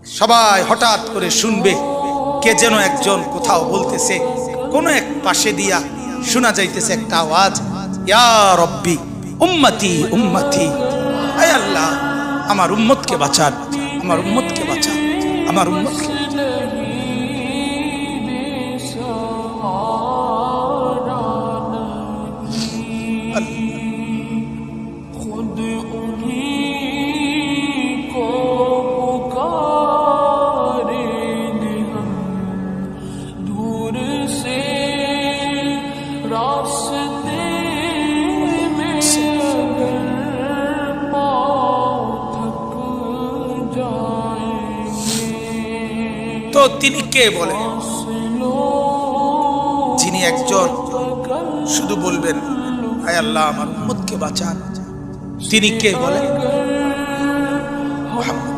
সবাই হঠাৎ করে শুনবে কে যেন একজন কোথাও বলতেছে, কোন এক পাশে দিয়া শোনা যাইতেছে একটা আওয়াজ, ইয়া রব্বি উম্মতি উম্মতি, আয় আল্লাহ আমার উম্মতকে বাঁচান, আমার উম্মতকে বাঁচান, আমার উম্মতকে। তো তিনি কে বলে? যিনি একজন শুধু বলবেন আয় আল্লাহ আমার উম্মতকে বাঁচান, তিনি কে বলে? মুহাম্মদ।